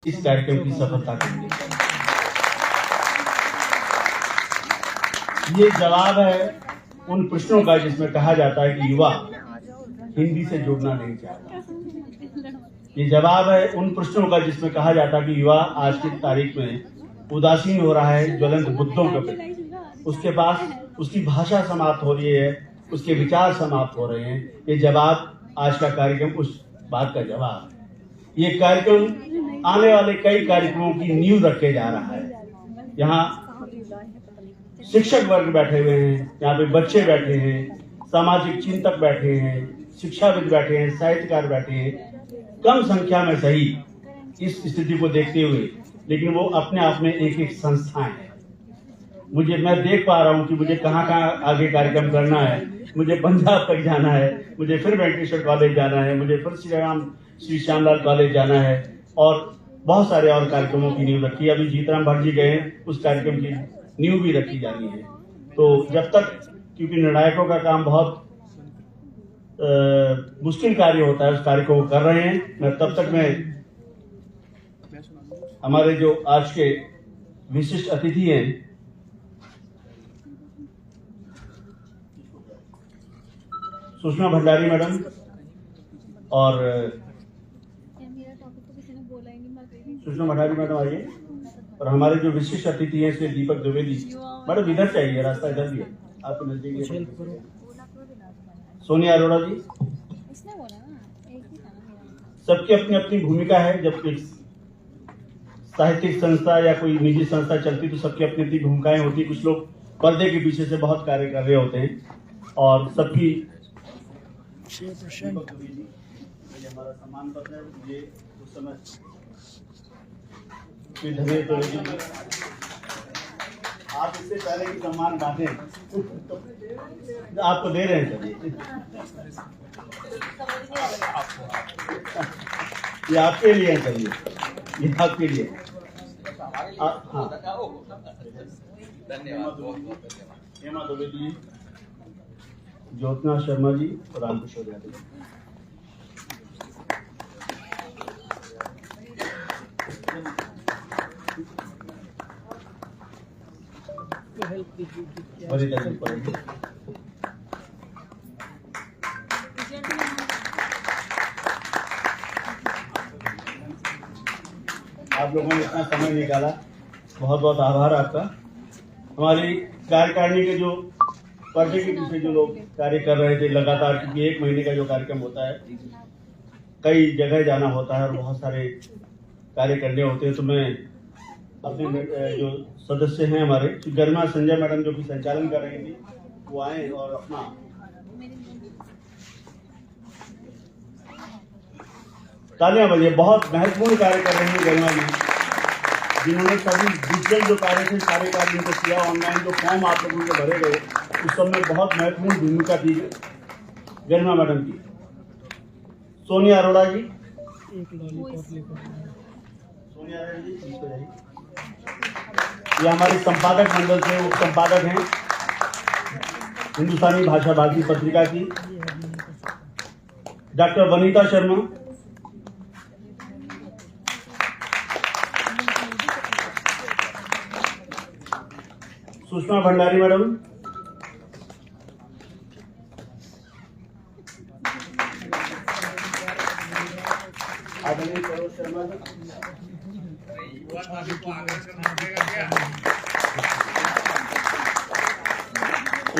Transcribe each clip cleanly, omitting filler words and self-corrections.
इस कार्यक्रम की सफलता के लिए। ये जवाब है उन प्रश्नों का जिसमें कहा जाता है कि युवा हिंदी से जुड़ना नहीं चाहता। ये जवाब है उन प्रश्नों का जिसमें कहा जाता है कि युवा आज की तारीख में उदासीन हो रहा है ज्वलंत मुद्दों के प्रति। उसके पास उसकी भाषा समाप्त हो रही है, उसके विचार समाप्त हो रहे हैं। ये जवाब आज का कार्यक्रम उस बात का जवाब है। ये कार्यक्रम आने वाले कई कार्यक्रमों की नींव रखे जा रहा है। यहाँ शिक्षक वर्ग बैठे हुए हैं, यहाँ पे बच्चे बैठे हैं, सामाजिक चिंतक बैठे हैं, शिक्षाविद बैठे हैं, साहित्यकार बैठे हैं, कम संख्या में सही इस स्थिति को देखते हुए, लेकिन वो अपने आप में एक एक संस्थाएं हैं। मैं देख पा रहा हूँ कि मुझे कहाँ कहाँ आगे कार्यक्रम करना है। मुझे पंजाब तक जाना है, मुझे फिर वेंकटेश्वर कॉलेज जाना है, मुझे फिर श्री श्यामलाल कॉलेज जाना है और बहुत सारे और कार्यक्रमों की नींव रखी है। अभी जीतराम भट्ट जी गए, उस कार्यक्रम की नींव भी रखी जानी है। तो जब तक, क्योंकि निर्णायकों का काम बहुत मुश्किल कार्य होता है, उस कार्य को कर रहे हैं, तब तक मैं हमारे जो आज के विशिष्ट अतिथि हैं, सुषमा भंडारी मैडम और सुषमा भंडारी मैडम आइए, और हमारे जो विशिष्ट अतिथि हैं श्री दीपक द्विवेदी मैडम, इधर चाहिए, रास्ता इधर भी है आपके नजदीक। सोनिया अरोड़ा जी, सबकी अपनी अपनी भूमिका है। जब साहित्यिक संस्था या कोई निजी संस्था चलती तो सबकी अपनी अपनी भूमिकाएं होती। कुछ लोग पर्दे के पीछे से बहुत कार्य कर रहे होते हैं और सबकी हमारा सम्मान पत्र है। ये उस समय आप इससे पहले की सम्मान बांटे आपको दे रहे हैं। ये आपके लिए है, चलिए ये आपके लिए। हाँ, हेमा द्विवेदी, ज्योत्ना शर्मा जी और रामकिशोर यादव जी। आप लोगों ने इतना समय निकाला, बहुत बहुत आभार आपका। हमारी कार्यकारिणी के जो पर्दे के पीछे जो लोग कार्य कर रहे थे लगातार, क्योंकि 1 महीने का जो कार्यक्रम होता है, कई जगह जाना होता है और बहुत सारे कार्य करने होते हैं, तो मैं अपने जो सदस्य हैं हमारे, गरिमा संजय मैडम जो कि संचालन कर रही थी, वो आए और अपना तालियां बजाइए। बहुत महत्वपूर्ण कार्य कर रही है गरिमा जी, जिन्होंने सभी डिजिटल जो कार्य थे सारे कार्य इनको किया। ऑनलाइन जो फॉर्म आप लोगों के भरे गए उस सब में बहुत महत्वपूर्ण भूमिका थी गरिमा मैडम की। सोनिया अरोड़ा जी, सोनिया अरोड़ा जी, ये हमारे संपादक मंडल से उप संपादक हैं हिंदुस्तानी भाषा भारती पत्रिका की। डॉक्टर वनीता शर्मा, सुषमा भंडारी मैडम, आदरणीय सरोज शर्मा जी,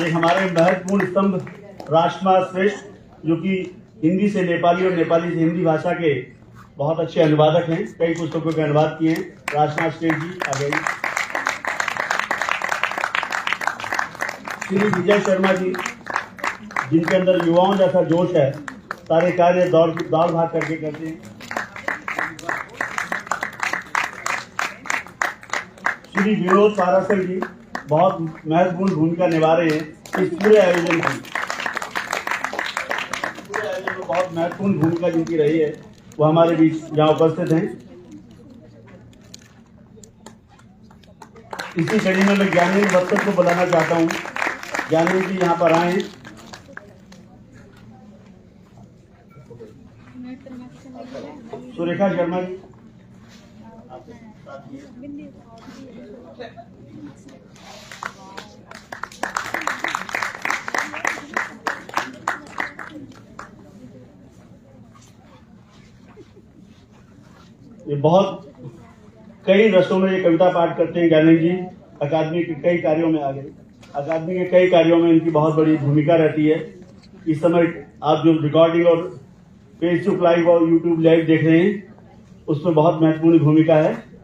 एक हमारे महत्वपूर्ण स्तंभ राजकुमार श्रेष्ठ, जो कि हिंदी से नेपाली और नेपाली से हिंदी भाषा के बहुत अच्छे अनुवादक हैं, कई पुस्तकों के अनुवाद किए हैं। राजकुमार श्रेष्ठ जी आ गए। श्री विजय शर्मा जी, जिनके अंदर युवाओं जैसा जोश है, सारे कार्य दौड़ भाग करके करते हैं। श्री विनोद पारासर जी बहुत महत्वपूर्ण भूमिका निभा रहे हैं इस पूरे आयोजन की। पूरे आयोजन में बहुत महत्वपूर्ण भूमिका जिनकी रही है, वो हमारे बीच यहाँ उपस्थित हैं। इसी कड़ी में मैं ज्ञानेंद्र बत्सर को बुलाना चाहता हूँ। ज्ञानेंद्र जी यहाँ पर आए। सुरेखा शर्मा जी, आपके साथ ये बहुत कई रसों में ये कविता पाठ करते हैं ज्ञानेंद्र जी। अकादमी के कई कार्यों में आ गए, अकादमी के कई कार्यों में इनकी बहुत बड़ी भूमिका रहती है। इस समय आप जो रिकॉर्डिंग और फेसबुक लाइव और यूट्यूब लाइव देख रहे हैं उसमें बहुत महत्वपूर्ण भूमिका है।